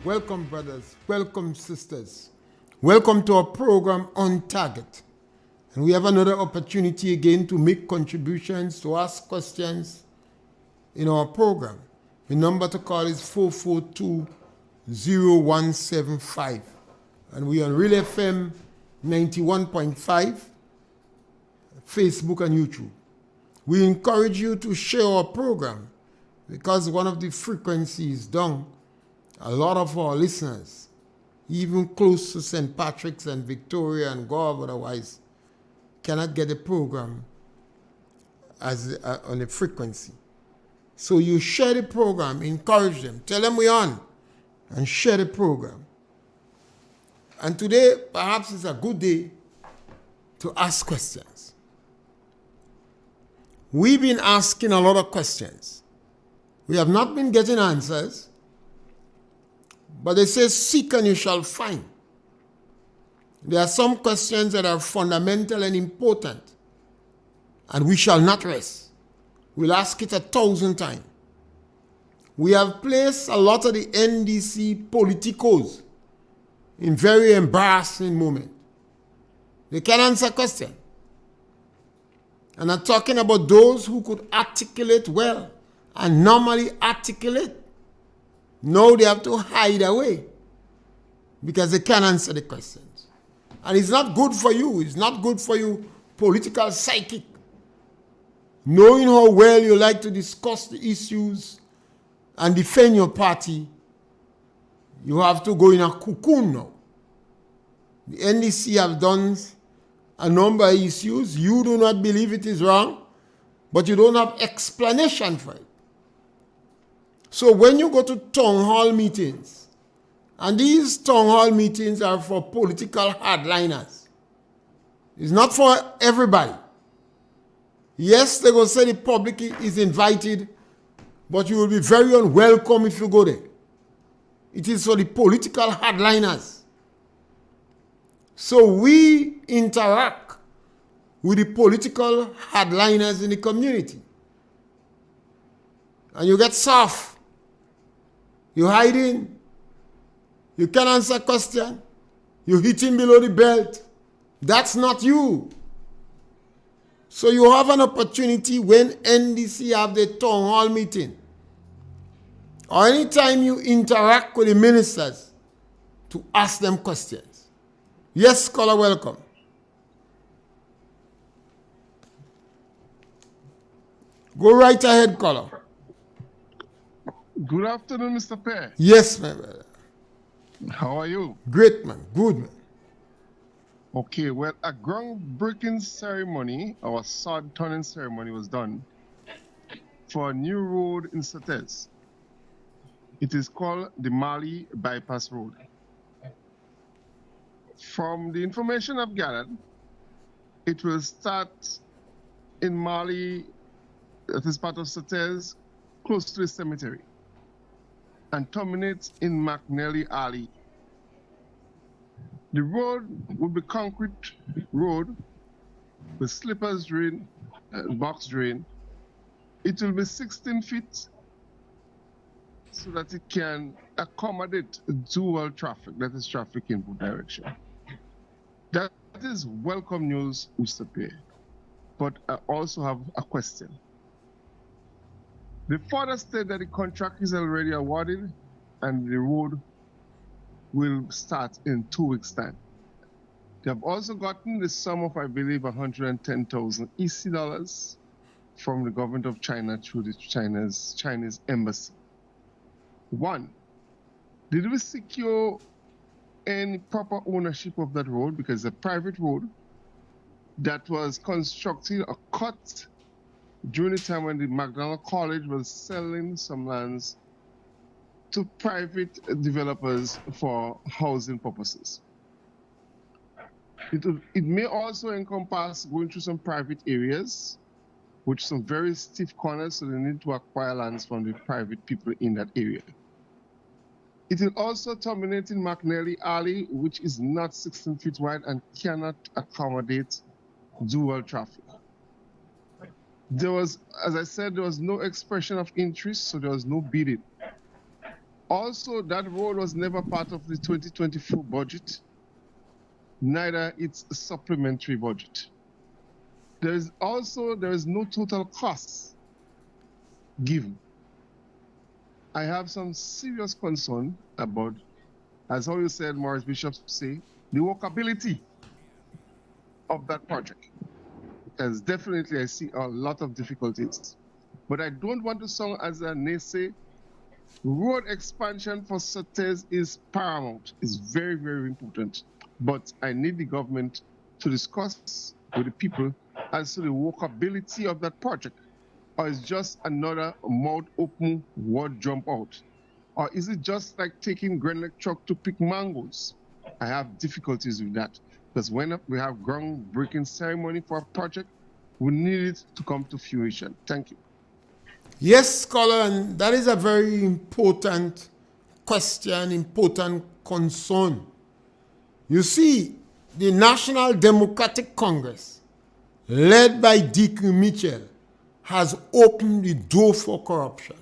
Welcome, brothers. Welcome, sisters. Welcome to our program On Target. And we have another opportunity again to make contributions, to ask questions in our program. The number to call is 442-0175. And we are on RealFM 91.5, Facebook and YouTube. We encourage you to share our program because one of the frequencies down, a lot of our listeners, even close to St. Patrick's and Victoria and Guava otherwise, cannot get the program as on a frequency. So you share the program, encourage them, tell them we're on, and share the program. And today, perhaps is a good day to ask questions. We've been asking a lot of questions. We have not been getting answers. But they say, seek and you shall find. There are some questions that are fundamental and important, and we shall not rest. We'll ask it 1,000 times. We have placed a lot of the NDC politicos in very embarrassing moments. They can answer questions. And I'm talking about those who could articulate well and normally articulate. Now they have to hide away because they can't answer the questions. And it's not good for you. It's not good for you, political psychic. Knowing how well you like to discuss the issues and defend your party, you have to go in a cocoon now. The NDC have done a number of issues. You do not believe it is wrong, but you don't have explanation for it. So when you go to town hall meetings, and these town hall meetings are for political hardliners, it's not for everybody. Yes, they will say the public is invited, but you will be very unwelcome if you go there. It is for the political hardliners. So we interact with the political hardliners in the community. And you get soft. You hide in. You can't answer a question. You hitting below the belt. That's not you. So you have an opportunity when NDC have the town hall meeting, or anytime you interact with the ministers, to ask them questions. Yes, caller, welcome. Go right ahead, caller. Good afternoon, Mr. Pierre. Yes, my brother. How are you? Great, man. Good, man. Okay, well, a groundbreaking ceremony, our sod turning ceremony, was done for a new road in Sates. It is called the Mali Bypass Road. From the information I've gathered, it will start in Mali, that is part of Sates, close to the cemetery, and terminates in McNally Alley. The road will be concrete road with slippers drain, box drain. It will be 16 feet so that it can accommodate dual traffic, that is traffic in both direction. That is welcome news, Mr. Pierre. But I also have a question. The father said that the contract is already awarded and the road will start in 2 weeks' time. They have also gotten the sum of, I believe, 110,000 EC dollars from the government of China through the Chinese embassy. One, did we secure any proper ownership of that road? Because it's a private road that was constructed or cut during the time when the McDonald College was selling some lands to private developers for housing purposes. It may also encompass going through some private areas with some very stiff corners, so they need to acquire lands from the private people in that area. It will also terminate in McNally Alley, which is not 16 feet wide and cannot accommodate dual traffic. There was, as I said, there was no expression of interest, so there was no bidding. Also, that road was never part of the 2024 budget, neither its supplementary budget. There is no total cost given. I have some serious concern about, as how you said, Morris Bishop say, the workability of that project. Because definitely I see a lot of difficulties. But I don't want to sound as a naysay. Road expansion for Sotez is paramount. It's very, very important. But I need the government to discuss with the people as to the workability of that project. Or is just another mouth open, word jump out? Or is it just like taking Grenelec truck to pick mangoes? I have difficulties with that. Because when we have groundbreaking ceremony for a project, we need it to come to fruition. Thank you. Yes, scholar, and that is a very important question, important concern. You see, the National Democratic Congress, led by Dick Mitchell, has opened the door for corruption.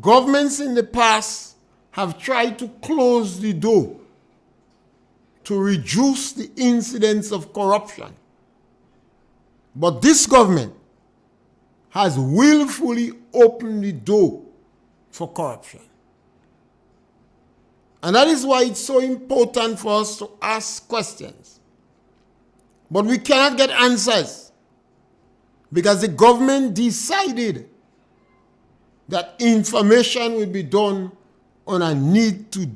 Governments in the past have tried to close the door to reduce the incidence of corruption. But this government has willfully opened the door for corruption. And that is why it's so important for us to ask questions. But we cannot get answers because the government decided that information will be done on a need to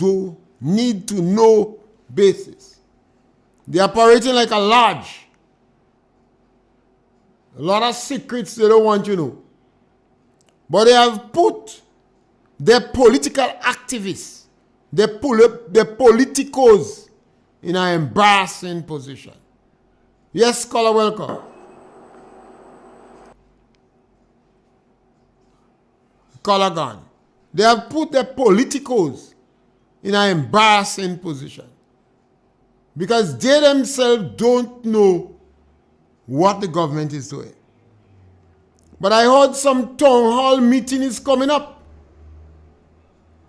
know basis. They're operating like a lodge. A lot of secrets they don't want you to know. But they have put their political activists, their politicos in an embarrassing position. Yes, caller, welcome. Caller gone. They have put their politicos in an embarrassing position because they themselves don't know what the government is doing. But I heard some town hall meeting is coming up.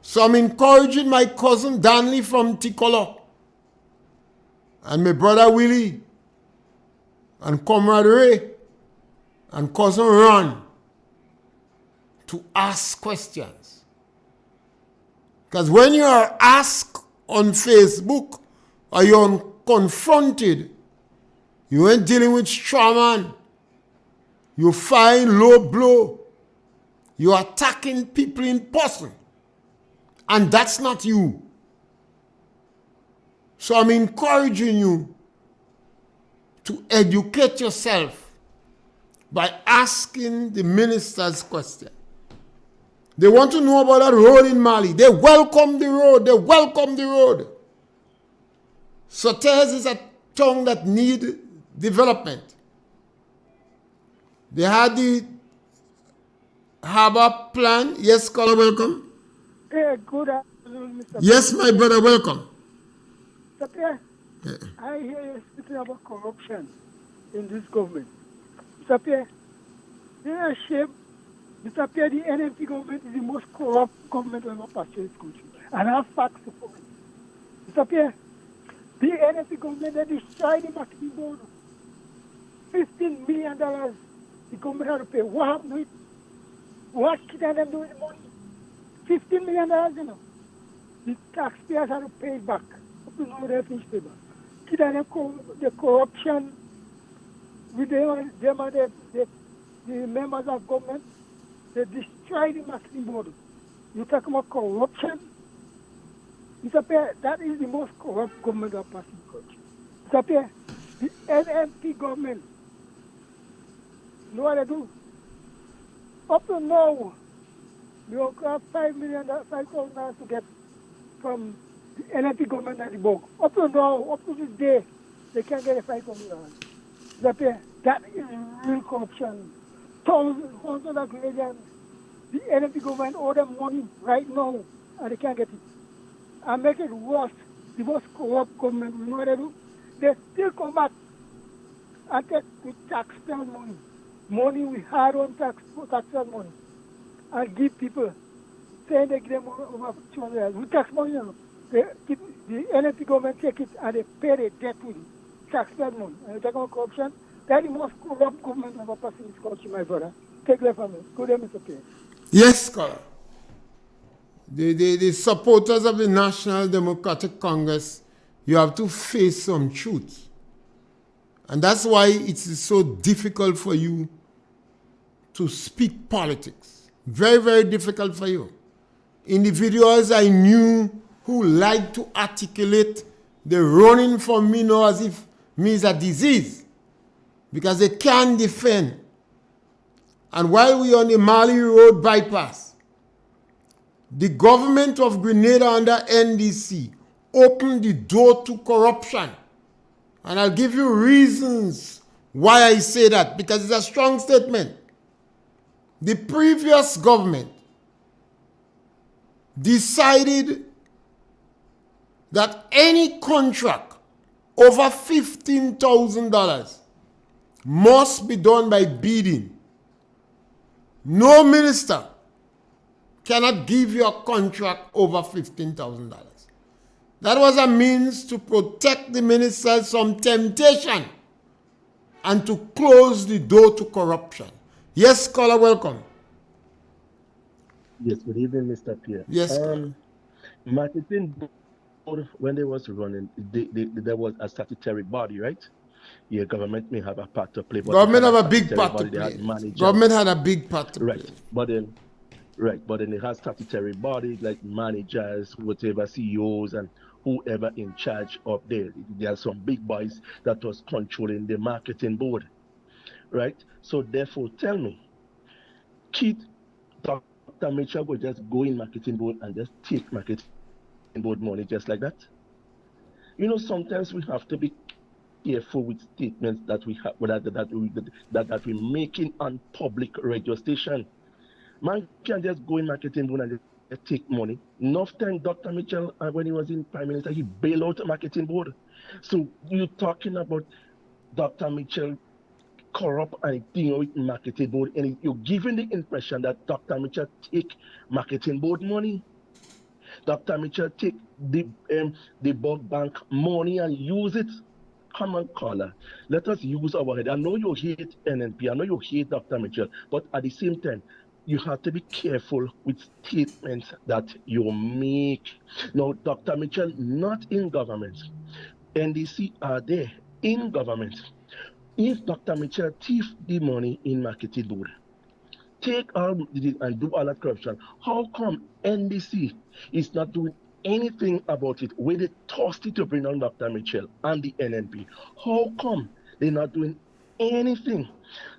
So I'm encouraging my cousin Danley from Tikolo and my brother Willie and comrade Ray and cousin Ron to ask questions. Because when you are asked on Facebook or you're confronted, you ain't dealing with straw man. You find low blow. You're attacking people in person. And that's not you. So I'm encouraging you to educate yourself by asking the ministers questions. They want to know about that road in Mali. They welcome the road. They welcome the road. Sotez is a town that needs development. They had the harbor plan. Yes, caller, welcome. Hey, good afternoon, Mr. Yes, my brother, welcome. Mr. Pierre, I hear you speaking about corruption in this government. Mr. Pierre, they are ashamed. Mr. Pierre, the NMP government is the most corrupt government ever passed in this country. And I have facts to prove it. Mr. Pierre, the NMP government, they destroyed the Macedon board. $15 million the government had to pay. What happened to it? What can them do with the money? $15 million, you know. The taxpayers had to pay it back. Up to now they finished pay back. The corruption with the members of government, they destroyed the Macedon board. You talk about corruption? Mr. Pierre, that is the most corrupt government of passing country. Mr. Pierre, the NMP government, you know what they do? Up to now, we will have $5,000 to get from the NMP government at the book. Up to now, up to this day, they can't get a $5,000. Mr. Pierre, that is real corruption. Thousands of Canadians, the NMP government owe them money right now, and they can't get it. And make it worse, the most corrupt government, you know what they do? They still come back and take the taxpayer money we had on taxpayer money, and give people saying they give them over $200. We tax money, you know. The NFP government take it and they pay the debt with it. Taxpayer money. And you talk about corruption. That's the most corrupt government ever passed in this country, my brother. Take that from me. Go there, Mr. Pierre. Yes, scholar. The supporters of the National Democratic Congress, you have to face some truth. And that's why it's so difficult for you to speak politics. Very, very difficult for you. Individuals I knew who like to articulate the running for me now as if me is a disease because they can't defend. And while we are on the Mali Road bypass, the government of Grenada under NDC opened the door to corruption. And I'll give you reasons why I say that, because it's a strong statement. The previous government decided that any contract over $15,000 must be done by bidding. No minister cannot give you a contract over $15,000. That was a means to protect the ministers from temptation and to close the door to corruption. Yes, caller, welcome. Yes, good evening, Mr. Pierre. Yes, caller. Marketing board, when they was running, there was a statutory body, right? Yeah, government may have a part to play. But Government have a big part to body, play. Government had a big part to right. play. But then it has statutory bodies like managers, whatever, CEOs, and whoever in charge of there. There are some big boys that was controlling the marketing board, right? So therefore, tell me, Keith, Dr. Mitchell will just go in marketing board and just take marketing board money just like that? You know, sometimes we have to be careful with statements that we have that we're making on public radio station. Man can't just go in marketing board and just take money. Enough time Dr. Mitchell, when he was in Prime Minister, he bailed out the marketing board. So you're talking about Dr. Mitchell corrupt and dealing with marketing board, and you're giving the impression that Dr. Mitchell take marketing board money. Dr. Mitchell take the bulk bank money and use it. Come on, caller. Let us use our head. I know you hate NNP. I know you hate Dr. Mitchell. But at the same time, you have to be careful with statements that you make. Now, Dr. Mitchell, not in government. NDC are there in government. If Dr. Mitchell thief the money in marketing board, take all and do all that corruption, how come NDC is not doing anything about it when they tossed it to bring on Dr. Mitchell and the NNP? How come they're not doing anything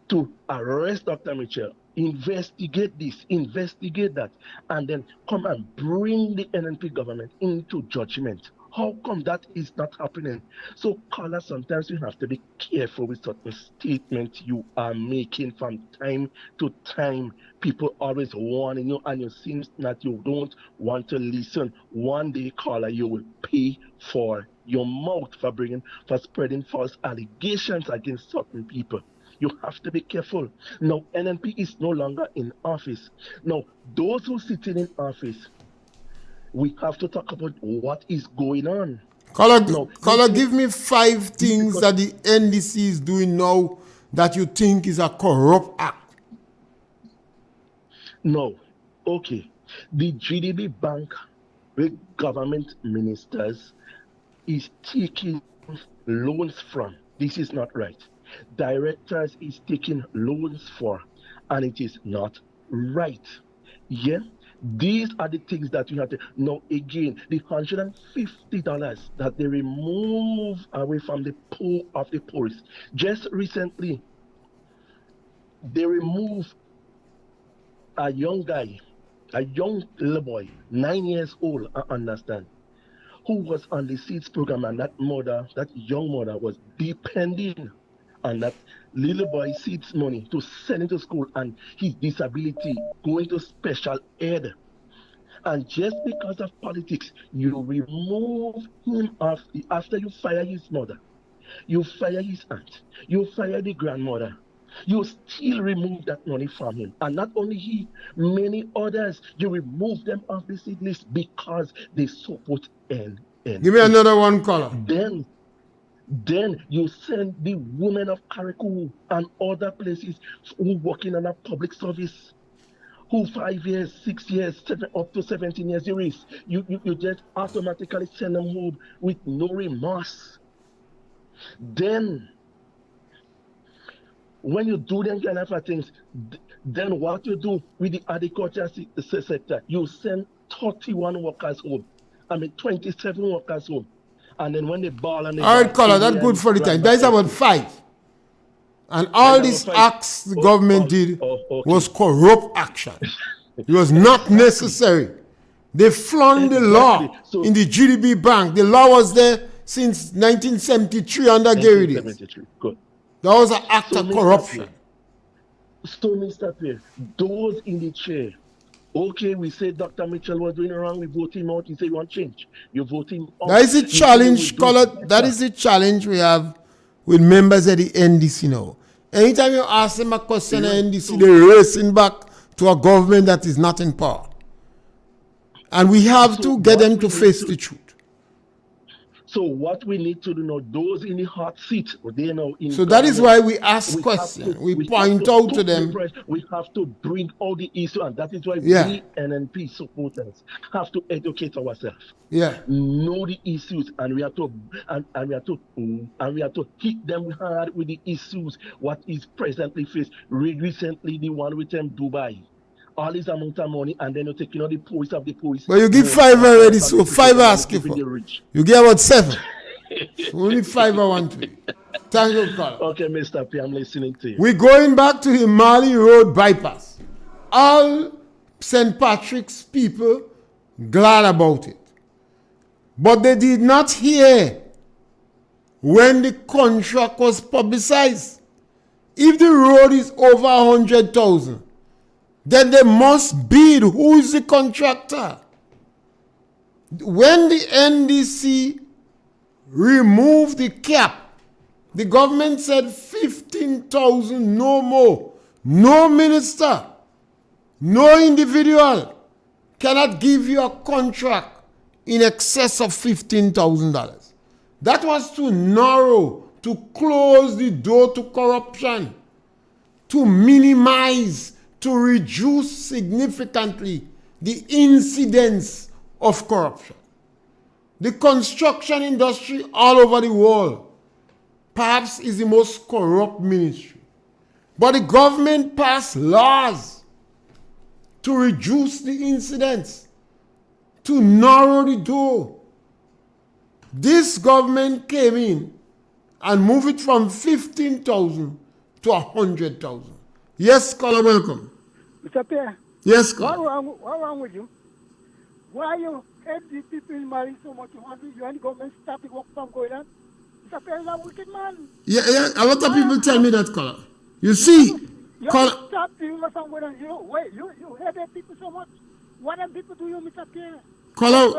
to arrest Dr. Mitchell, investigate this, investigate that, and then come and bring the NNP government into judgment? How come that is not happening? So, caller, sometimes you have to be careful with certain statements you are making from time to time. People always warning you, and it seems that you don't want to listen. One day, caller, you will pay for your mouth for spreading false allegations against certain people. You have to be careful. Now, NNP is no longer in office. Now, those who sitting in office, we have to talk about what is going on. Caller, give me 5 things that the NDC is doing now that you think is a corrupt act. No. Okay. The GDB Bank with government ministers is taking loans from. This is not right. Directors is taking loans for, and it is not right. Yeah? These are the things that you have to know. Again, the $150 that they remove away from the pool of the poorest. Just recently, they removed a young guy, a young little boy, 9 years old, I understand, who was on the SEEDS program, and that young mother was depending on that little boy SEEDS money to send him to school, and his disability going to special ed. And just because of politics, you remove him after you fire his mother, you fire his aunt, you fire the grandmother, You still remove that money from him. And not only he, many others, you remove them off the seed list because they support NNP. Give me another one color. Then you send the women of Karikou and other places who working on a public service, who 5 years, 6 years, up to 17 years, you just automatically send them home with no remorse. Then, when you do them kind of things, then what you do with the agriculture sector, you send 31 workers home. 27 workers home. And then when they ball and they all right, color, that's good for the time. That is about 5. And all these acts the government did was corrupt action. It was not necessary. They flung the law in the GDP Bank. The law was there since 1973 under Gary. Good. That was an act of corruption. So, Mr. Pierre, those in the chair, okay, we say Dr. Mitchell was doing wrong, we vote him out, he said you want change. You vote him out. That is a challenge, color. That is the challenge we have with members of the NDC now. Anytime you ask them a question at NDC, they're racing back to a government that is not in power. And we have to get them to face the truth. So what we need to do now, those in the hot seat, they know. So that is why we ask questions. We point out to them. We have to bring all the issues, and that is why we NNP supporters have to educate ourselves. Yeah. Know the issues, and we have to hit them hard with the issues. What is presently faced? Recently, the one with them Dubai. All this amount of money, and then you're taking all the points of the points. But you give 5 already, so 5 asking for. You get about 7. Only 5 I want to. Thank you, Carl. Okay, Mr. P, I'm listening to you. We're going back to the Mali Road bypass. All St. Patrick's people glad about it. But they did not hear when the contract was publicized. If the road is over 100,000, then they must bid who is the contractor. When the NDC removed the cap, the government said 15,000, no more. No minister, no individual cannot give you a contract in excess of $15,000. That was to narrow, to close the door to corruption, to minimize, to reduce significantly the incidence of corruption. The construction industry all over the world perhaps is the most corrupt ministry. But the government passed laws to reduce the incidence, to narrow the door. This government came in and moved it from 15,000 to 100,000. Yes, caller, welcome. Mr. Pierre. Yes, caller. What wrong with you? Why you hate the people in Mali so much? You and the government stop the work from going on? Mr. Pierre is a wicked man. Yeah, a lot of people tell me that, caller. You see, you caller. Stop the work from going on. You hate the people so much. What do people do you, Mr. Pierre? Caller.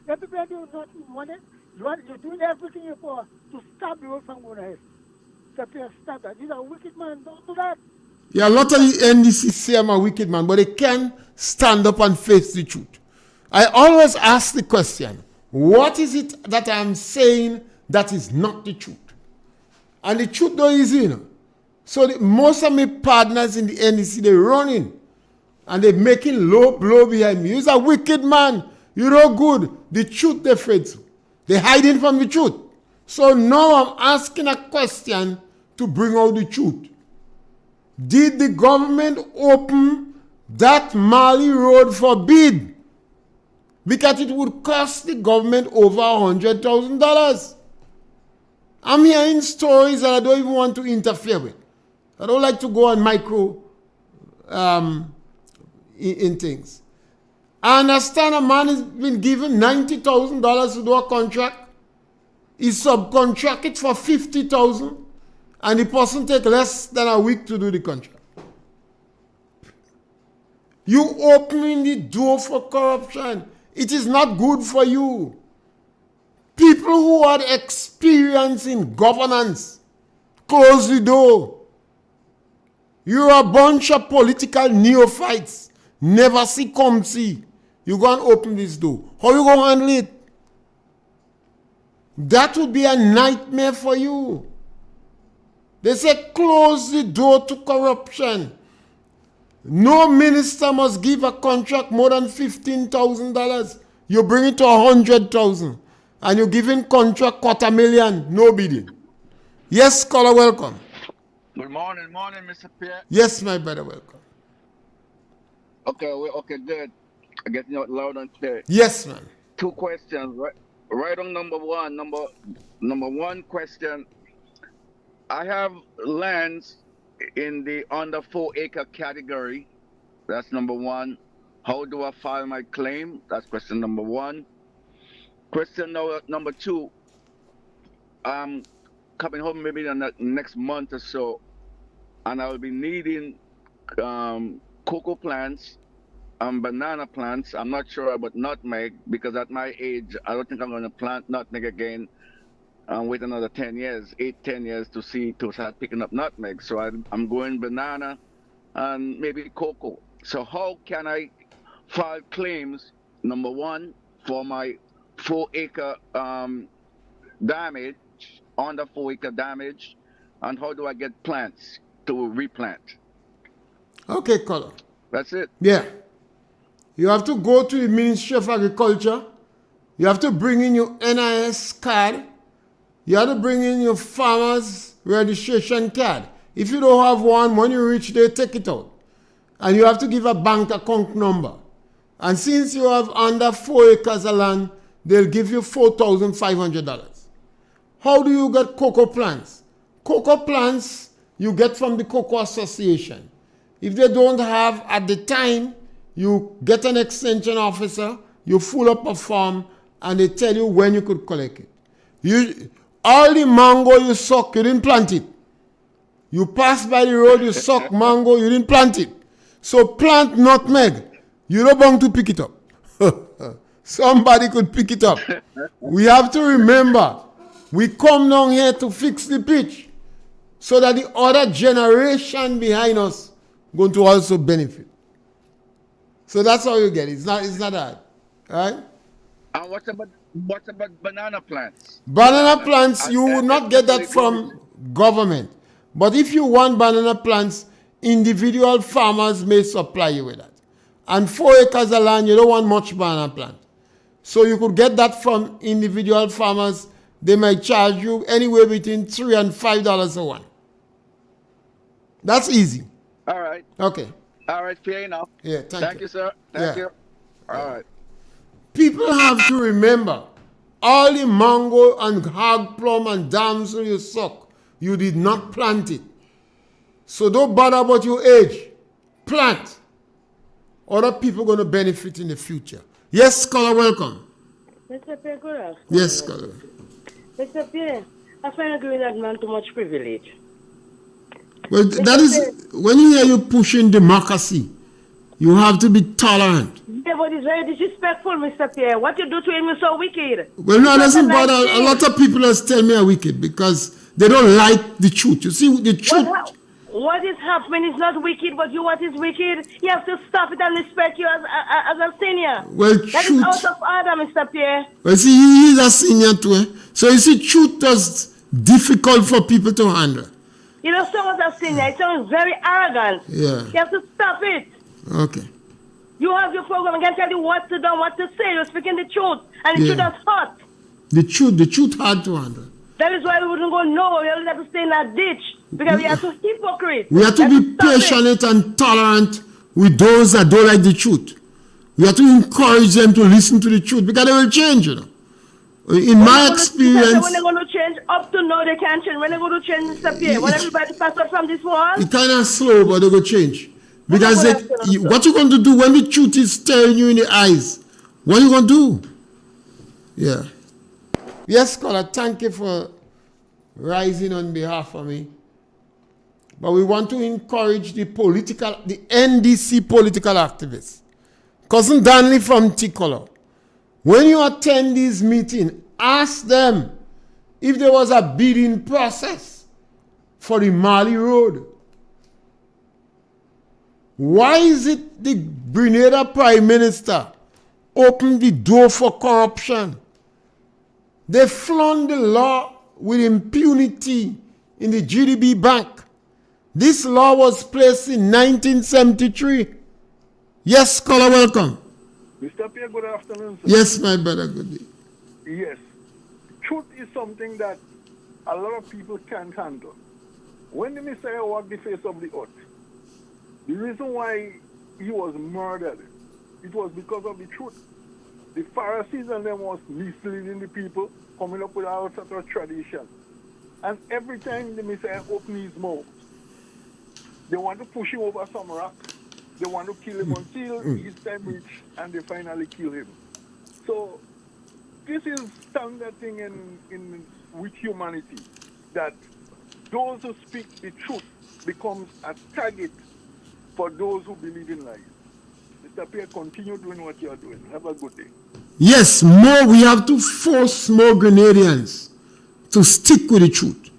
The people do nothing. You're doing everything you for to stop the work from going ahead. Mr. Pierre, stop that. He's a wicked man. Don't do that. Yeah, a lot of the NDC say I'm a wicked man, but they can't stand up and face the truth. I always ask the question, what is it that I'm saying that is not the truth? And the truth though is, so most of my partners in the NDC, they're running and they're making low blow behind me. He's a wicked man. You're no good. The truth they're afraid to. They're hiding from the truth. So now I'm asking a question to bring out the truth. Did the government open that Mali road for bid? Because it would cost the government over $100,000. I'm hearing stories that I don't even want to interfere with. I don't like to go on micro in things. I understand a man has been given $90,000 to do a contract. He subcontracted for $50,000, and the person take less than a week to do the contract. You opening the door for corruption. It is not good for you. People who had experience in governance, close the door. You're a bunch of political neophytes. Never see, come see. You go and open this door. How you going to handle it? That would be a nightmare for you. They say close the door to corruption. No minister must give a contract more than $15,000. You bring it to $100,000. And you're giving contract $250,000. No bidding. Yes, scholar, welcome. Good morning, Mr. Pierre. Yes, my brother, welcome. Okay, good. I'm getting out loud and clear. Yes, man. 2 questions, right? Right on number one. Number one question. I have lands in the under 4-acre category. That's number one. How do I file my claim? That's question number one. Question number two. I'm coming home maybe in the next month or so, and I will be needing cocoa plants and banana plants. I'm not sure about nutmeg because at my age, I don't think I'm going to plant nutmeg again and wait another 10 years, 8-10 years to start picking up nutmeg. So I'm going banana and maybe cocoa. So how can I file claims, number one, for my 4-acre damage, under 4-acre damage, and how do I get plants to replant? Okay, caller. That's it. Yeah. You have to go to the Ministry of Agriculture. You have to bring in your NIS card. You have to bring in your farmer's registration card. If you don't have one, when you reach there, take it out. And you have to give a bank account number. And since you have under 4 acres of land, they'll give you $4,500. How do you get cocoa plants? Cocoa plants you get from the Cocoa Association. If they don't have at the time, you get an extension officer, you fill up a form, and they tell you when you could collect it. All the mango you suck, you didn't plant it. You pass by the road, you suck mango, you didn't plant it. So plant nutmeg. You're not bound to pick it up. Somebody could pick it up. We have to remember, we come down here to fix the pitch so that the other generation behind us going to also benefit. So that's how you get it. It's not hard. Right? And what about banana plants? Banana plants, you will not get that from government. But if you want banana plants, individual farmers may supply you with that. And 4 acres of land, you don't want much banana plant. So you could get that from individual farmers. They might charge you anywhere between $3 and $5 a one. That's easy. All right. Okay. All right, fair enough. Yeah, thank you, sir. Thank you. All right. People have to remember, all the mango and hog plum and damsel you suck, you did not plant it. So don't bother about your age. Plant. Other people are going to benefit in the future. Yes, scholar, welcome. Mr. Pierre, good afternoon. Yes, scholar. Mr. Pierre, I find giving that man too much privilege. Well, that is, when you hear you pushing democracy, you have to be tolerant. Yeah, but it's very disrespectful, Mr. Pierre. What you do to him is so wicked. Well, no, it doesn't bother. A lot of people just tell me I'm wicked because they don't like the truth. You see, the truth. What is happening is not wicked, but what is wicked, you have to stop it and respect you as a senior. Well, that truth. is out of order, Mr. Pierre. Well, see, he is a senior too. Eh? So you see, truth is difficult for people to handle. You know, someone's a senior. It sounds very arrogant. Yeah. You have to stop it. Okay. You have your program. I can tell you what to do, what to say. You're speaking the truth. And the truth is hot. The truth hard to handle. That is why we wouldn't go nowhere. We have to stay in that ditch. Because we are too hypocrite. We have to be patient and tolerant with those that don't like the truth. We have to encourage them to listen to the truth because they will change, you know. In my experience, when they're going to change, up to now they can't change. When they're going to change, Mr. Pierre, when everybody pass up from this one, it's kind of slow, but they're going to change. Because what you going to do when the truth is staring you in the eyes? What are you going to do? Yeah. Yes, caller, thank you for rising on behalf of me. But we want to encourage the NDC political activists. Cousin Danley from T-Color. When you attend these meetings, ask them if there was a bidding process for the Mali Road. Why is it the Grenada Prime Minister opened the door for corruption? They flaunt the law with impunity in the GDB Bank. This law was placed in 1973. Yes, caller, welcome. Mr. Pierre, good afternoon, sir. Yes, my brother, good day. Yes. Truth is something that a lot of people can't handle. When the Messiah walked the face of the earth, the reason why he was murdered, it was because of the truth. The Pharisees and them was misleading the people, coming up with all sorts of tradition. And every time the Messiah opened his mouth, they want to push him over some rock. They want to kill him until his time reach, and they finally kill him. So this is standard thing with humanity, that those who speak the truth becomes a target for those who believe in lies. Mr. Pierre, continue doing what you are doing. Have a good day. Yes, we have to force more Grenadians to stick with the truth.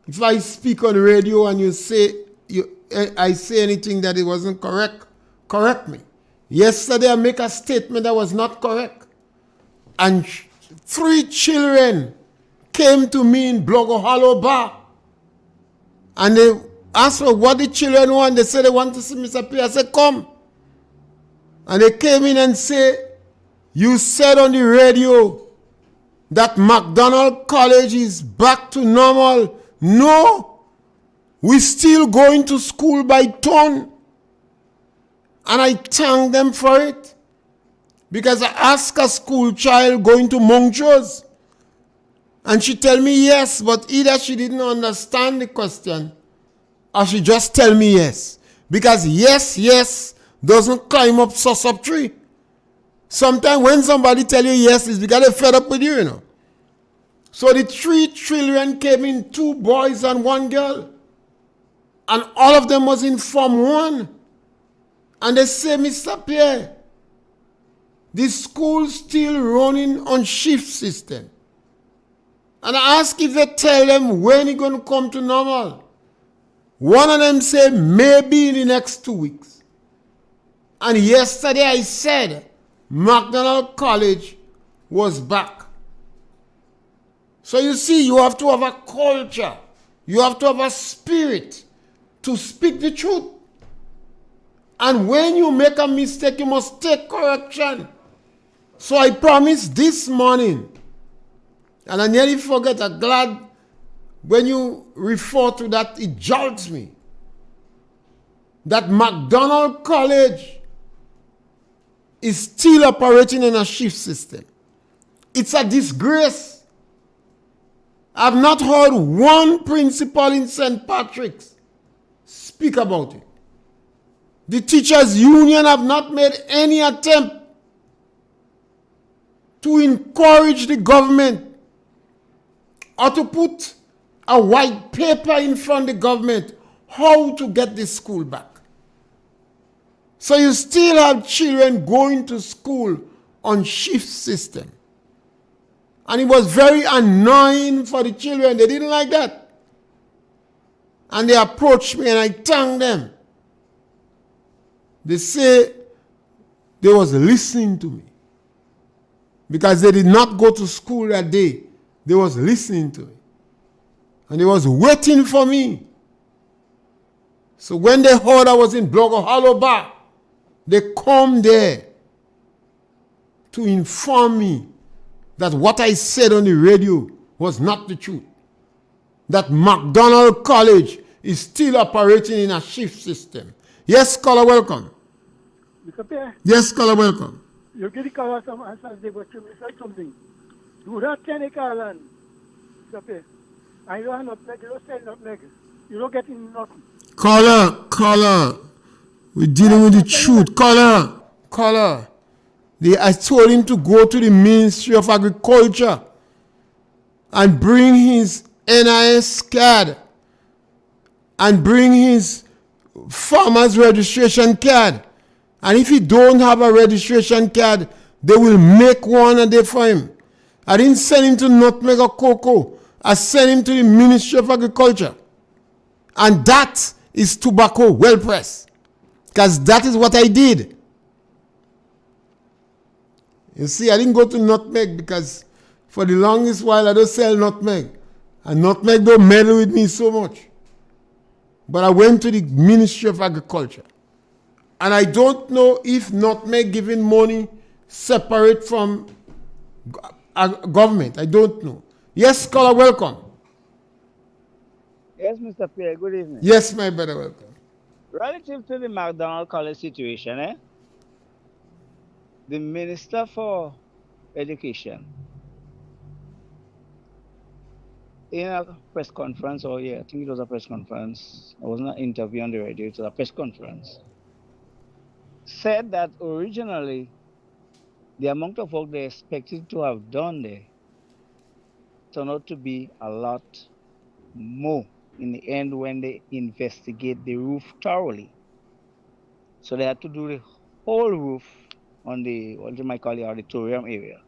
If I speak on the radio and I say anything that it wasn't correct, correct me. Yesterday I make a statement that was not correct. And 3 children came to me in Blogo Hollow Bar. And they asked for what the children want. They said they want to see Mr. Pierre. I said, come. And they came in and said, you said on the radio that McDonald College is back to normal. No. We're still going to school by ton. And I thank them for it. Because I asked a school child going to Montrose. And she tell me yes, but either she didn't understand the question or she just tell me yes. Because yes doesn't climb up Sussup tree. Sometimes when somebody tell you yes, it's because they're fed up with you, you know. So the 3 children came in, 2 boys and 1 girl. And all of them was in Form 1. And they say, Mr. Pierre, the school still running on shift system. And I ask if they tell them when it's going to come to normal. One of them said maybe in the next 2 weeks. And yesterday I said McDonald College was back. So you see, you have to have a culture. You have to have a spirit to speak the truth. And when you make a mistake, you must take correction. So I promise this morning, and I nearly forget, I'm glad when you refer to that, it jolts me, that McDonald College is still operating in a shift system. It's a disgrace. I've not heard one principal in St. Patrick's speak about it. The teachers' union have not made any attempt to encourage the government or to put a white paper in front of the government how to get this school back. So you still have children going to school on shift system. And it was very annoying for the children. They didn't like that. And they approached me and I thanked them. They say they was listening to me. Because they did not go to school that day. They was listening to me. And they was waiting for me. So when they heard I was in Blogo Hollow Bar, they come there to inform me that what I said on the radio was not the truth. That McDonald College is still operating in a shift system. Yes, caller, welcome. Mr. Pierre, Yes, caller, welcome. you get the call some answers, but you missed something. You have 10 acre land, Mr. Pierre. And you don't have nutmeg, you don't sell nutmeg. You don't get in nothing. Caller, we're dealing with the truth. Caller. I told him to go to the Ministry of Agriculture and bring his NIS card and bring his farmer's registration card. And if he don't have a registration card, they will make one a day for him. I didn't send him to Nutmeg or Cocoa. I sent him to the Ministry of Agriculture. And that is tobacco well pressed. because that is what I did. You see, I didn't go to nutmeg because for the longest while I don't sell nutmeg. And nutmeg don't meddle with me so much. But I went to the Ministry of Agriculture. And I don't know if nutmeg giving money separate from government. I don't know. Yes, scholar, welcome. Yes, Mr. Pierre, good evening. Yes, my brother, welcome. Relative to the McDonald College situation, the Minister for Education, in a press conference, I think it was a press conference, it wasn't an interview on the radio, it was a press conference, said that originally the amount of work they expected to have done there turned out to be a lot more in the end when they investigate the roof thoroughly. So they had to do the whole roof on the, what you might call the auditorium area.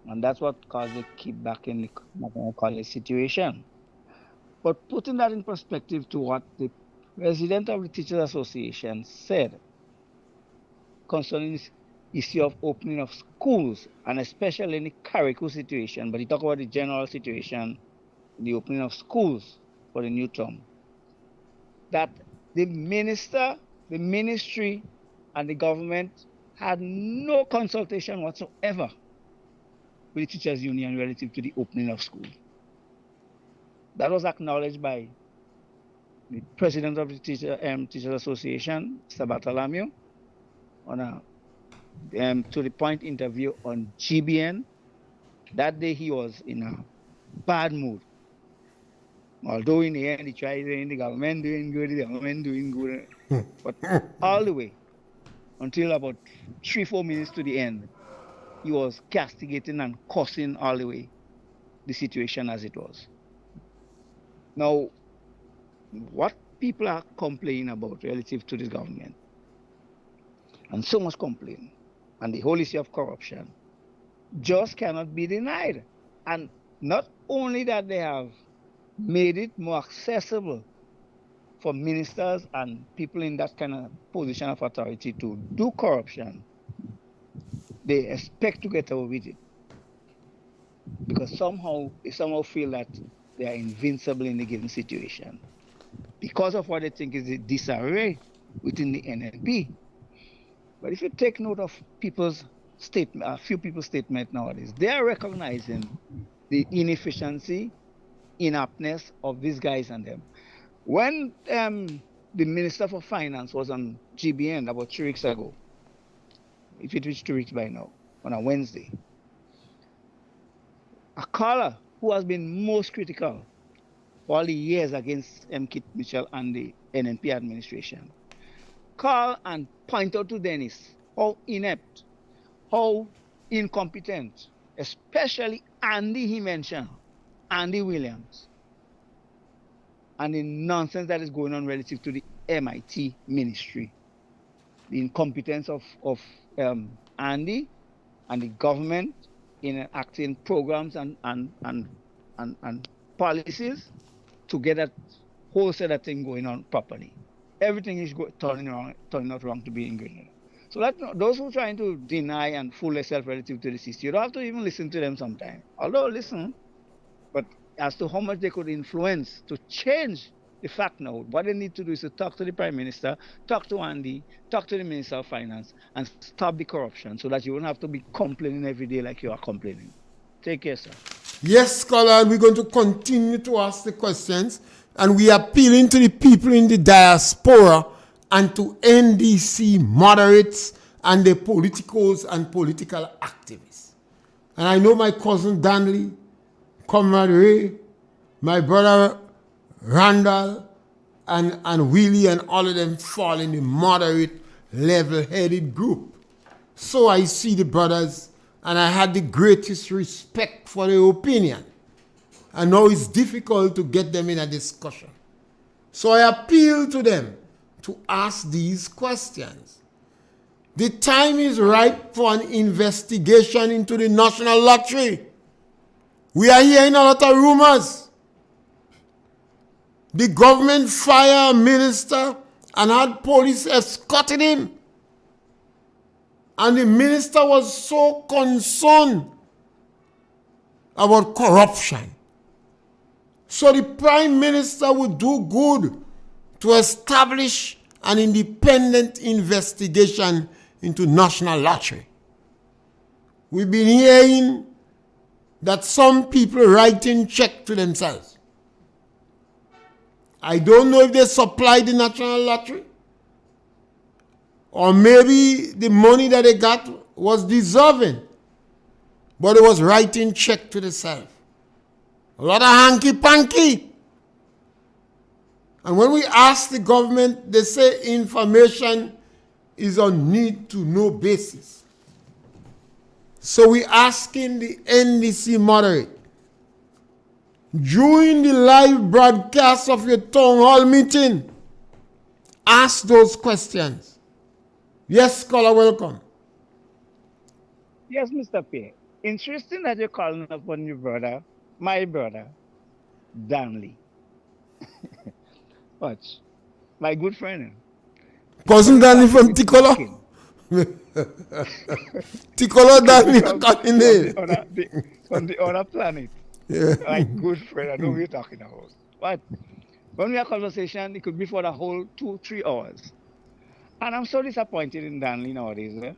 And that's what caused the kickback in the McDonald College situation. But putting that in perspective to what the president of the Teachers Association said concerning this issue of opening of schools, and especially in the Carriacou situation, but he talked about the general situation, the opening of schools for the new term, that the minister, the ministry, and the government had no consultation whatsoever with the teachers' union relative to the opening of schools. That was acknowledged by the president of the Teachers Association, Mr. Bartholomew, on a to the point interview on GBN. That day he was in a bad mood. Although in the end he tried saying the government doing good, but all the way until about 3-4 minutes to the end, he was castigating and cursing all the way the situation as it was. Now, what people are complaining about relative to this government, and so much complaint, and the whole issue of corruption, just cannot be denied. And not only that they have made it more accessible for ministers and people in that kind of position of authority to do corruption, they expect to get away with it. Because they somehow feel that they are invincible in a given situation. Because of what they think is the disarray within the NNP. But if you take note of people's statement, a few people's statement nowadays, they are recognizing the inefficiency, inaptness of these guys and them. When the Minister for Finance was on GBN about 3 weeks ago, if it reached 2 weeks by now, on a Wednesday, a caller who has been most critical for all the years against Kit Mitchell and the NNP administration, call and point out to Dennis how inept, how incompetent, especially Andy, he mentioned, Andy Williams, and the nonsense that is going on relative to the MIT ministry. The incompetence of Andy and the government in enacting programs and policies to get that whole set of thing going on properly. Everything is turning out wrong to be in green. So that those who are trying to deny and fool themselves relative to this issue, you don't have to even listen to them sometimes. Although listen, but as to how much they could influence to change the fact now, what they need to do is to talk to the Prime Minister, talk to Andy, talk to the Minister of Finance, and stop the corruption so that you won't have to be complaining every day like you are complaining. Take care, sir. Yes, scholar, we're going to continue to ask the questions, and we are appealing to the people in the diaspora and to NDC moderates and the politicos and political activists. And I know my cousin Danley, Comrade Ray, my brother Randall, and Willie, and all of them fall in the moderate, level-headed group. So I see the brothers, and I had the greatest respect for their opinion. I know it's difficult to get them in a discussion. So I appeal to them to ask these questions. The time is ripe for an investigation into the national lottery. We are hearing a lot of rumors. The government fire a minister and had police escorting him. And the minister was so concerned about corruption. So the prime minister would do good to establish an independent investigation into national lottery. We've been hearing that some people writing check to themselves. I don't know if they supplied the national lottery, or maybe the money that they got was deserving, but it was writing check to themselves. A lot of hanky-panky. And when we ask the government, they say information is on need-to-know basis. So we're asking the NDC moderate, during the live broadcast of your town hall meeting, ask those questions. Yes, caller, welcome. Yes, Mr. Pierre. Interesting that you're calling upon your brother, my brother, Danley. Watch. My good friend. Cousin Danley from Ticolo? Ticolo Danley calling name. On the other planet. Yeah. My good friend. I know what you're talking about. But when we have conversation, it could be for the whole 2-3 hours. And I'm so disappointed in Danley nowadays. Eh?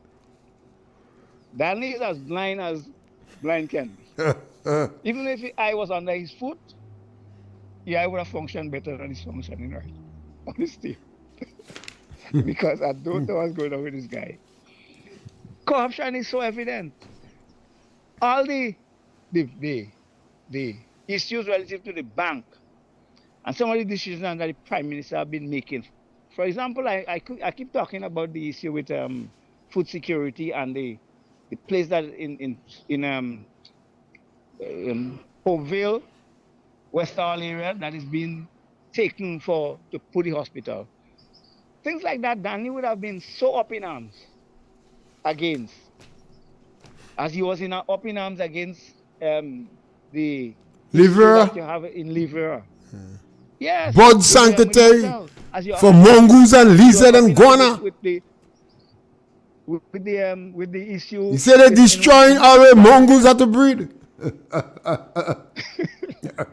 Danley is as blind can be. Even if I was under his foot, I would have functioned better than he's functioning right. Honestly. Because I don't know what's going on with this guy. Corruption is so evident. All the issues relative to the bank and some of the decisions that the Prime Minister have been making. For example, I keep talking about the issue with food security and the place that in Poville, West Hall area that is being taken to put the hospital. Things like that, Danny would have been so up in arms against, as he was up in arms against the Liver that you have in Liver. Yes. Bud Sanctuary for mongoose and lizard and guana. With the issue. You say they're destroying our mongoose at the breed.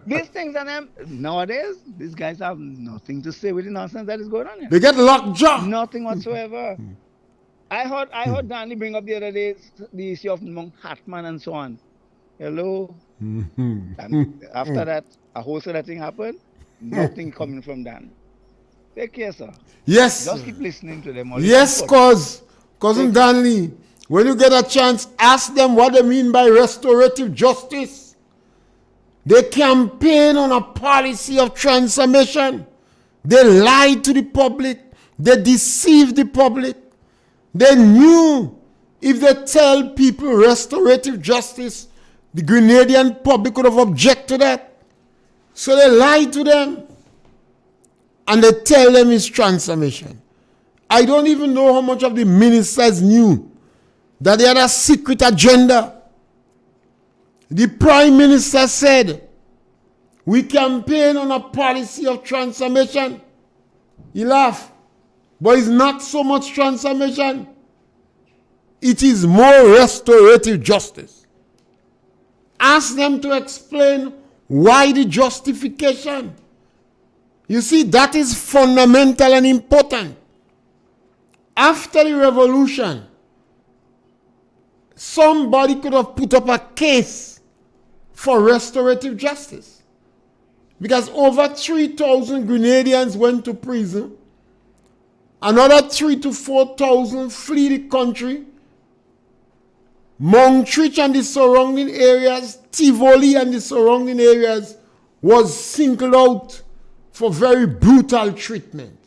These things and them nowadays, these guys have nothing to say with the nonsense that is going on here. They get locked jaw. Nothing whatsoever. I heard Danny bring up the other day the issue of Monk Hartman and so on. Hello. And after that, a whole set of thing happened. Nothing coming from Dan. Take care, sir. Yes. Just keep listening to them. Yes, Cousin Danley, when you get a chance, ask them what they mean by restorative justice. They campaign on a policy of transformation. They lie to the public. They deceive the public. They knew if they tell people restorative justice, the Grenadian public could have objected to that. So they lie to them and they tell them it's transformation. I don't even know how much of the ministers knew that they had a secret agenda. The Prime Minister said, we campaign on a policy of transformation. He laughed. But it's not so much transformation. It is more restorative justice. Ask them to explain why the justification. You see, that is fundamental and important. After the revolution, somebody could have put up a case for restorative justice. Because over 3,000 Grenadians went to prison. Another 3,000 to 4,000 flee the country. Montreat and the surrounding areas, Tivoli and the surrounding areas was singled out for very brutal treatment.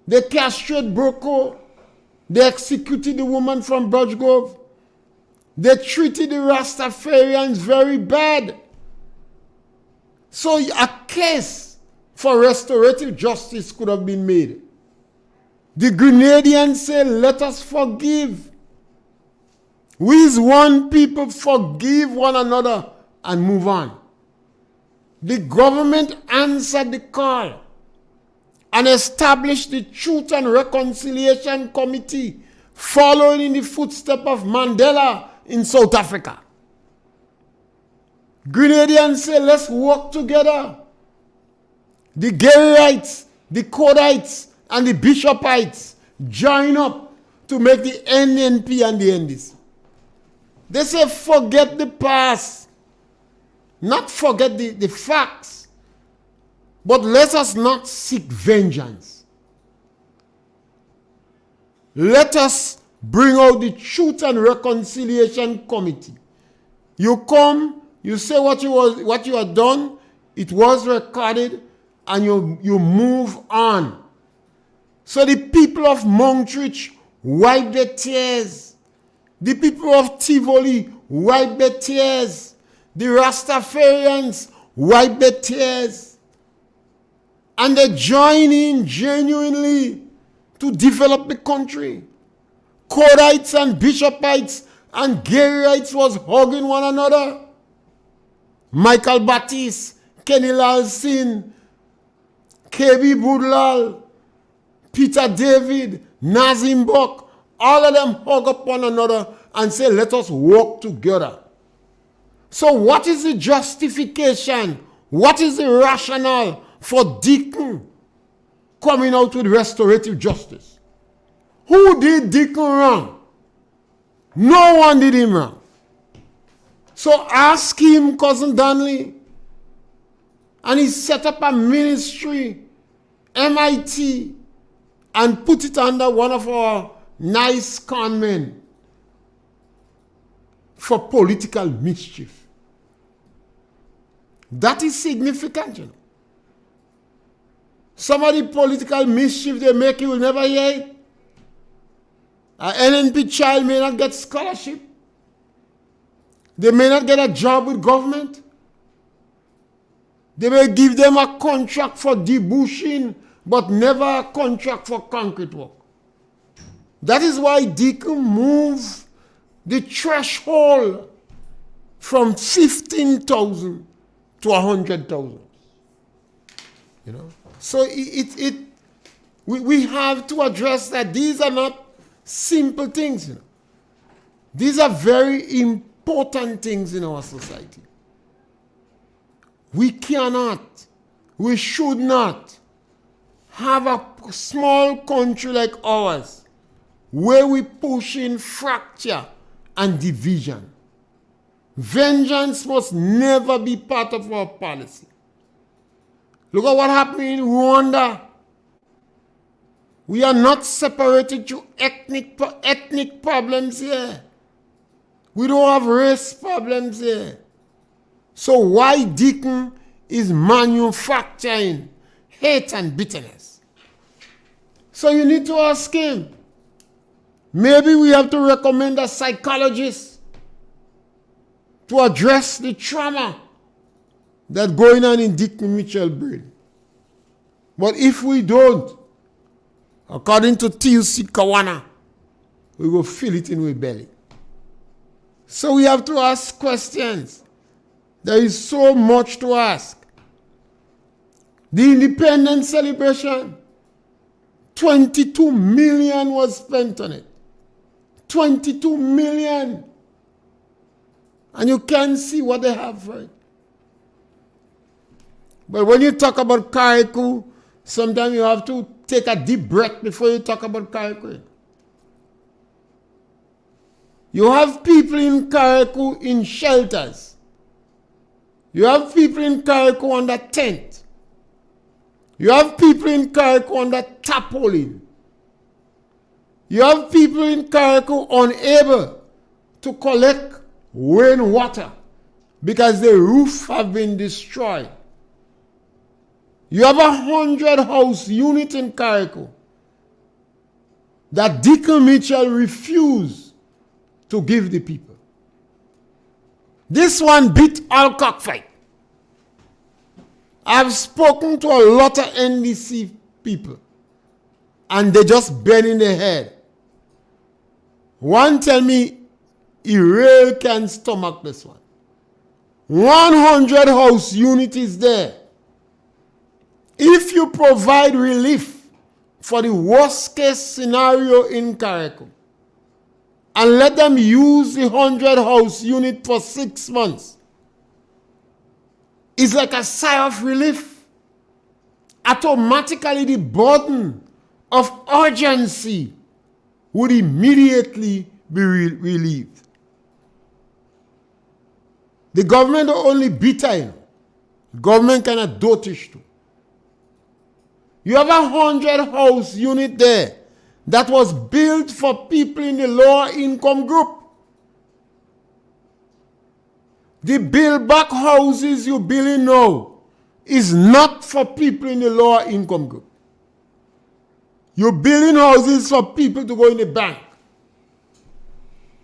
They castrated Broco. They executed the woman from Birchgrove. They treated the Rastafarians very bad. So a case for restorative justice could have been made. The Grenadians say, let us forgive. We as one people forgive one another and move on. The government answered the call. and established the Truth and Reconciliation Committee, following in the footsteps of Mandela in South Africa. Grenadians say, let's work together. The Garyites, the Kodites, and the Bishopites join up to make the NNP and the NDC. They say, forget the past. Not forget the facts. But let us not seek vengeance. Let us bring out the Truth and Reconciliation Committee. You come, you say what you have done, it was recorded, and you move on. So the people of Montreach wipe their tears. The people of Tivoli wipe their tears. The Rastafarians wipe their tears. And they join in genuinely to develop the country. Kodites and Bishopites and Garyites was hugging one another. Michael Baptiste, Kenny Lalsin, KB Budlal, Peter David, Nazim Bok, all of them hug up one another and say, let us work together. So what is the justification? What is the rationale for Deacon coming out with restorative justice? Who did Deacon wrong? No one did him wrong. So ask him, Cousin Danley. And he set up a ministry, MIT, and put it under one of our nice conmen for political mischief. That is significant, you know. Some of the political mischief they make, you will never hear it. An NNP child may not get scholarship. They may not get a job with government. They may give them a contract for debushing, but never a contract for concrete work. That is why Deacon moved the threshold from 15,000 to 100,000. You know? So we have to address that. These are not simple things. You know? These are very important things in our society. We cannot, we should not have a small country like ours where we push in fracture and division. Vengeance must never be part of our policy. Look at what happened in Rwanda. We are not separated to ethnic problems here. We don't have race problems here. So why Deacon is manufacturing hate and bitterness? So you need to ask him. Maybe we have to recommend a psychologist to address the trauma that's going on in Deacon Mitchell brain. But if we don't, according to TUC Kawana, we will fill it in with belly. So we have to ask questions. There is so much to ask. The independence celebration, 22 million was spent on it. 22 million. And you can see what they have for it. But when you talk about Karikou, sometimes you have to take a deep breath before you talk about Karikou. You have people in Karikou in shelters. You have people in Karikou under tent. You have people in Karikou under tarpaulin. You have people in Karikou unable to collect rainwater because the roof have been destroyed. You have 100-house unit in Karikou that Deacon Mitchell refused to give the people. This one beat all cockfight. I've spoken to a lot of NDC people and they just bending their head. One tell me he really can't stomach this one. 100 house unit is there. If you provide relief for the worst case scenario in Carriacou and let them use the 100 house unit for 6 months, it's like a sigh of relief. Automatically the burden of urgency would immediately be relieved. The government are only bitter. Government cannot dotish too. You have a 100 house unit there that was built for people in the lower income group. The build back houses you building now is not for people in the lower income group. You're building houses for people to go in the bank.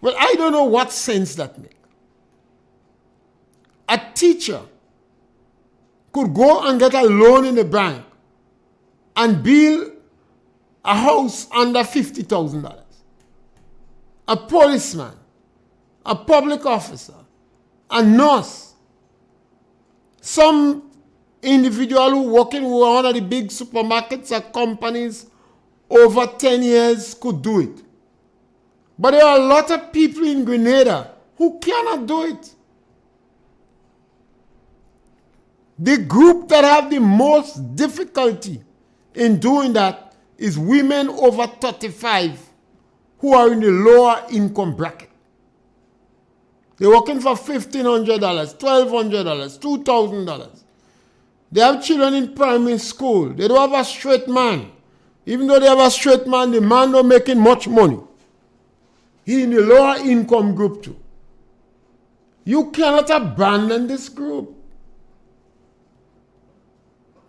Well, I don't know what sense that makes. A teacher could go and get a loan in the bank and build a house under $50,000. A policeman, a public officer, a nurse, some individual who working with one of the big supermarkets or companies over 10 years could do it. But there are a lot of people in Grenada who cannot do it. The group that have the most difficulty in doing that is women over 35 who are in the lower income bracket. They're working for $1,500, $1,200, $2,000. They have children in primary school. They don't have a straight man. Even though they have a straight man, the man not making much money. He in the lower income group too. You cannot abandon this group.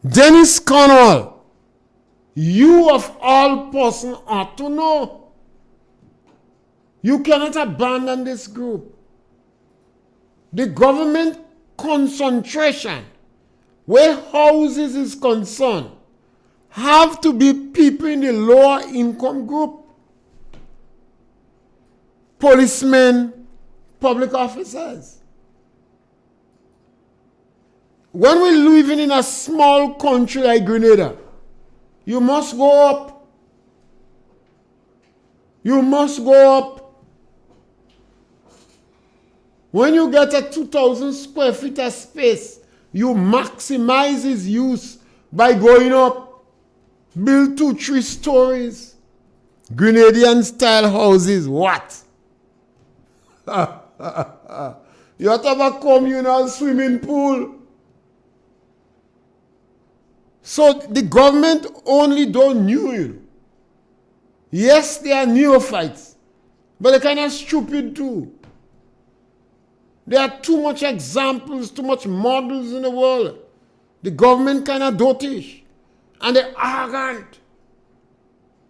Dennis Cornwall, you of all persons ought to know. You cannot abandon this group. The government concentration, where houses is concerned, have to be people in the lower income group. Policemen, public officers. When we're living in a small country like Grenada, you must go up. You must go up. When you get a 2,000 square feet of space, you maximize its use by going up. Build 2-3 stories. Grenadian style houses, what? You have to have a communal swimming pool. So the government only don't know you. Yes, they are neophytes, but they're kind of stupid too. There are too much examples, too much models in the world. The government kind of dotish, and they're arrogant.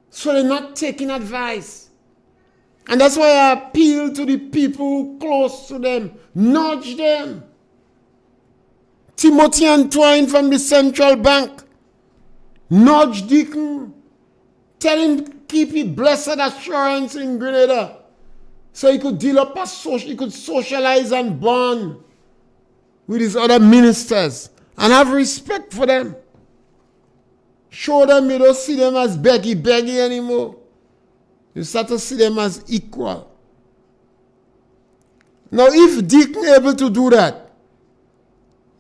So they're not taking advice. And that's why I appeal to the people close to them. Nudge them. Timothy Antoine from the Central Bank. Nudge Deacon. Tell him keep his blessed assurance in Grenada. So he could deal up he could socialize and bond with his other ministers and have respect for them. Show them you don't see them as beggy anymore. You start to see them as equal. Now if Deacon able to do that,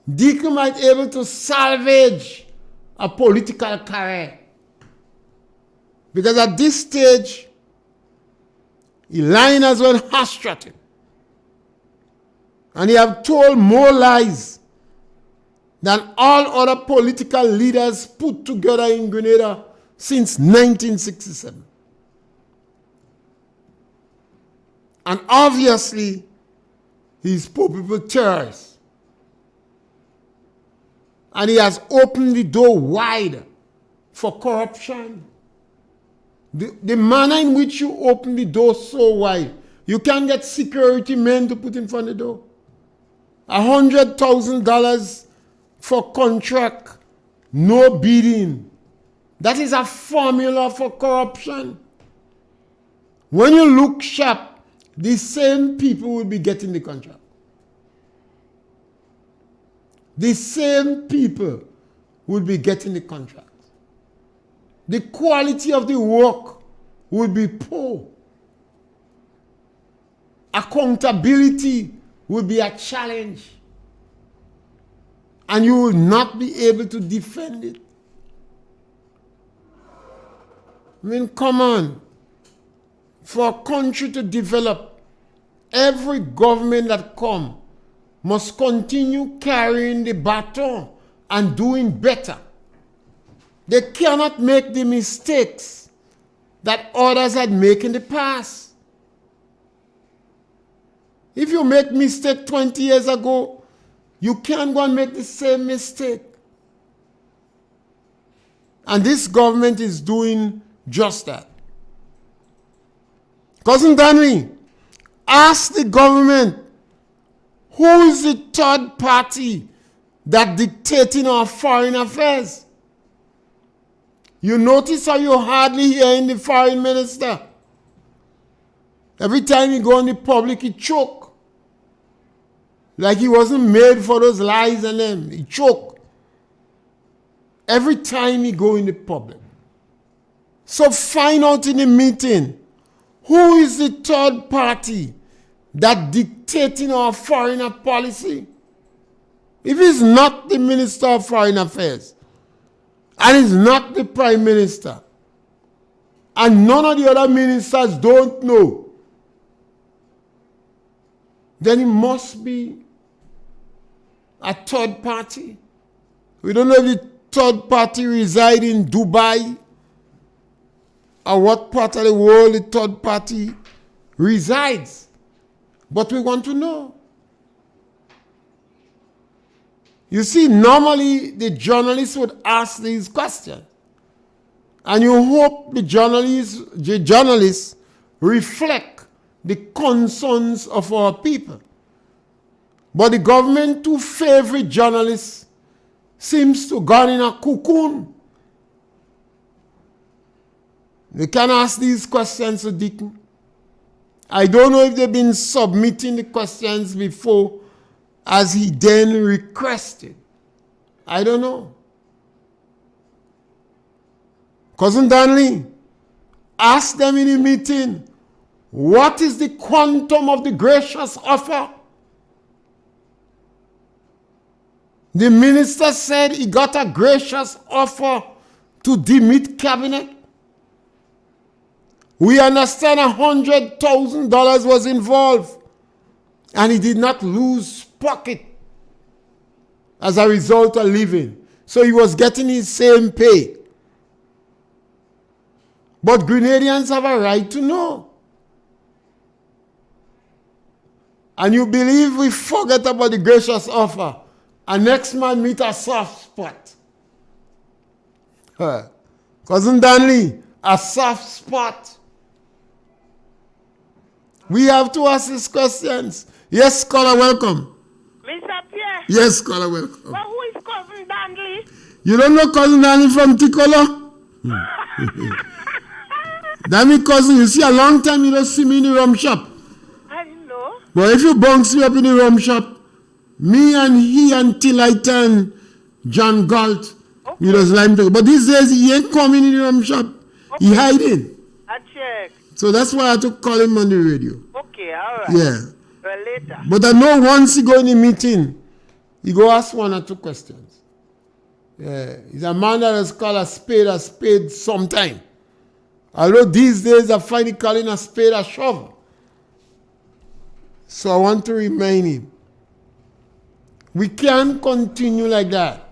Deacon might be able to salvage a political career. Because at this stage, he lying as well has-strutting. And he have told more lies than all other political leaders put together in Grenada since 1967. And obviously, he's poor people terrorists. And he has opened the door wide for corruption. The manner in which you open the door so wide, you can't get security men to put in front of the door. $100,000 for contract, no bidding. That is a formula for corruption. When you look sharp, the same people will be getting the contract. The same people would be getting the contract. The quality of the work would be poor. Accountability would be a challenge. And you will not be able to defend it. I mean, come on. For a country to develop, every government that comes must continue carrying the baton and doing better. They cannot make the mistakes that others had made in the past. If you make mistake 20 years ago, you can't go and make the same mistake. And this government is doing just that. Cousin Danley, ask the government, who is the third party that dictating our foreign affairs? You notice how you hardly hear in the foreign minister. Every time he go in the public, he choke. Like he wasn't made for those lies and them. He choke. Every time he go in the public. So find out in the meeting, who is the third party that dictating our foreign policy? If it's not the Minister of Foreign Affairs, and it's not the Prime Minister, and none of the other ministers don't know, then it must be a third party. We don't know if the third party reside in Dubai or what part of the world the third party resides. But we want to know. You see, normally the journalists would ask these questions. And you hope the journalists reflect the concerns of our people. But the government, to favor journalists, seems to gone in a cocoon. They can ask these questions to Deacon. I don't know if they've been submitting the questions before as he then requested. I don't know. Cousin Danley, ask them in the meeting, what is the quantum of the gracious offer? The minister said he got a gracious offer to demit cabinet. We understand $100,000 was involved, and he did not lose pocket as a result of leaving. So he was getting his same pay. But Grenadians have a right to know. And you believe we forget about the gracious offer, and next man meet a soft spot. Cousin Danley, a soft spot. We have to ask these questions. Yes, caller, welcome. Mr. Pierre. Yes, caller, welcome. But who is Cousin Danley? You don't know Cousin Danley from Ticolo? That me cousin, you see a long time you don't see me in the rum shop. I know. But if you bounce me up in the rum shop, me and he and Tilita and John Galt, okay, we just lime together. But these days he ain't coming in the rum shop. Okay. He hiding. I check. So that's why I had to call him on the radio. Okay, all right. Yeah. Well, later. But I know once he go in the meeting, he go ask one or two questions. Yeah. He's a man that has called a spade sometime. Although these days I find he calling a spade a shovel. So I want to remind him, we can't continue like that.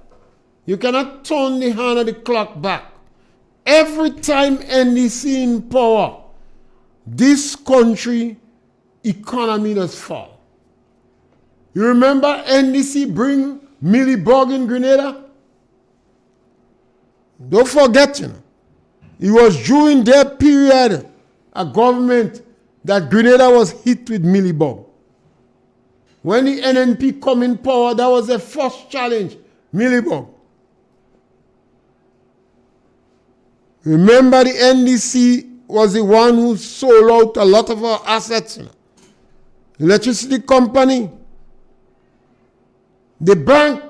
You cannot turn the hand of the clock back. Every time NDC in power, this country economy does fall. You remember NDC bring Millibug in Grenada? Don't forget, you know. It was during their period of government that Grenada was hit with Millibug. When the NNP come in power, that was their first challenge, Millibug. Remember, the NDC was the one who sold out a lot of our assets. Electricity company, the bank,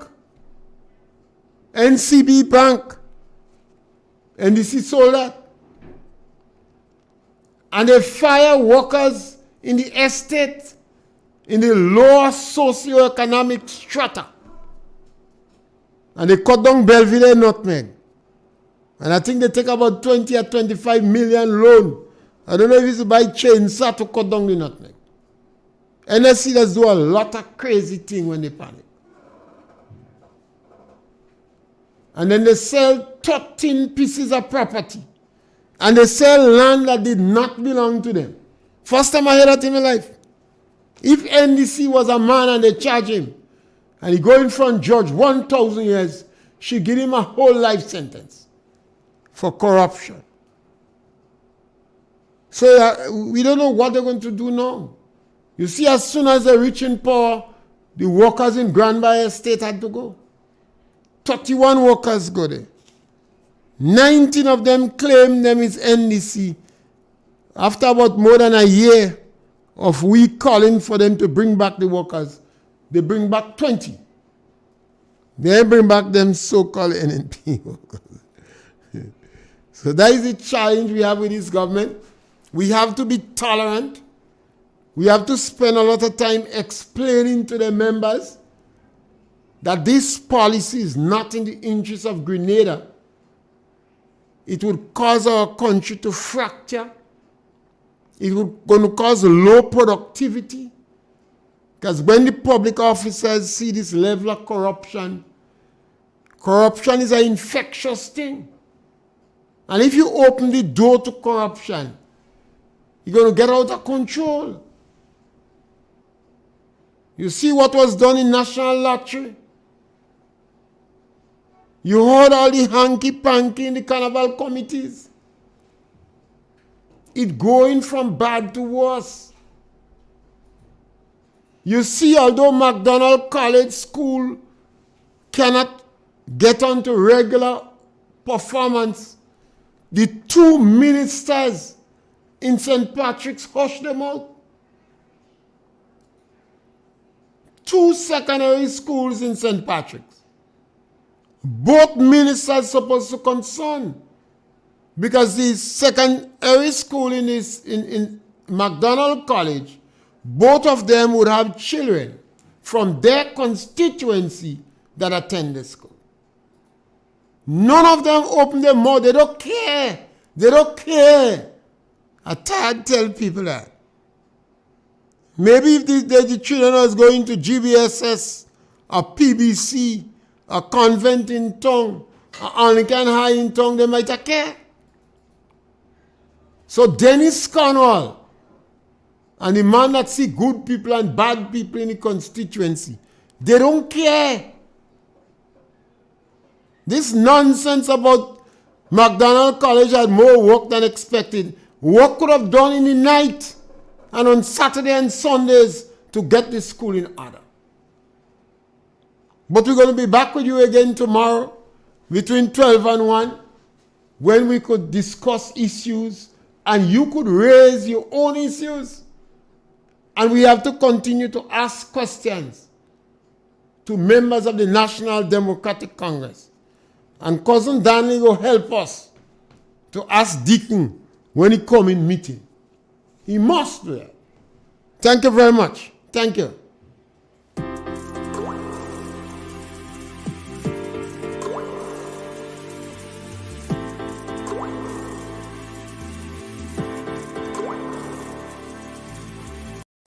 NCB Bank, NDC sold that. And they fire workers in the estate, in the lower socioeconomic strata. And they cut down Belvedere Nutmeg. And I think they take about 20 or 25 million loan. I don't know if it's to buy chainsaw to cut down the nutmeg. NSC does do a lot of crazy things when they panic. And then they sell 13 pieces of property. And they sell land that did not belong to them. First time I heard that in my life. If NDC was a man and they charge him, and he go in front of judge 1,000 years, she give him a whole life sentence for corruption. So we don't know what they're going to do now. You see, as soon as they reach in power, the workers in Grand Bay Estate had to go. 31 workers go there. 19 of them claim them is NDC. After about more than a year of we calling for them to bring back the workers, they bring back 20. They bring back them so-called NNP workers. So that is the challenge we have with this government. We have to be tolerant. We have to spend a lot of time explaining to the members that this policy is not in the interest of Grenada. It would cause our country to fracture. It would going to cause low productivity. Because when the public officers see this level of corruption, corruption is an infectious thing. And if you open the door to corruption, you're going to get out of control. You see what was done in National Lottery? You heard all the hanky-panky in the carnival committees. It going from bad to worse. You see, although McDonald College School cannot get onto regular performance, the 2 ministers in St. Patrick's hushed them out. 2 secondary schools in St. Patrick's. Both ministers supposed to concern, because the secondary school in McDonald College, both of them would have children from their constituency that attend the school. None of them open their mouth. They don't care. They don't care. I tell people that. Maybe if the children was going to GBSS or PBC, a convent in town, an Anglican high in town, they might have care. So Dennis Cornwall and the man that see good people and bad people in the constituency, they don't care. This nonsense about McDonald College had more work than expected. Work could have done in the night and on Saturday and Sundays to get the school in order. But we're going to be back with you again tomorrow between 12 and 1 when we could discuss issues and you could raise your own issues. And we have to continue to ask questions to members of the National Democratic Congress. And Cousin Danley will help us to ask Deacon when he come in meeting. He must do that. Thank you very much. Thank you.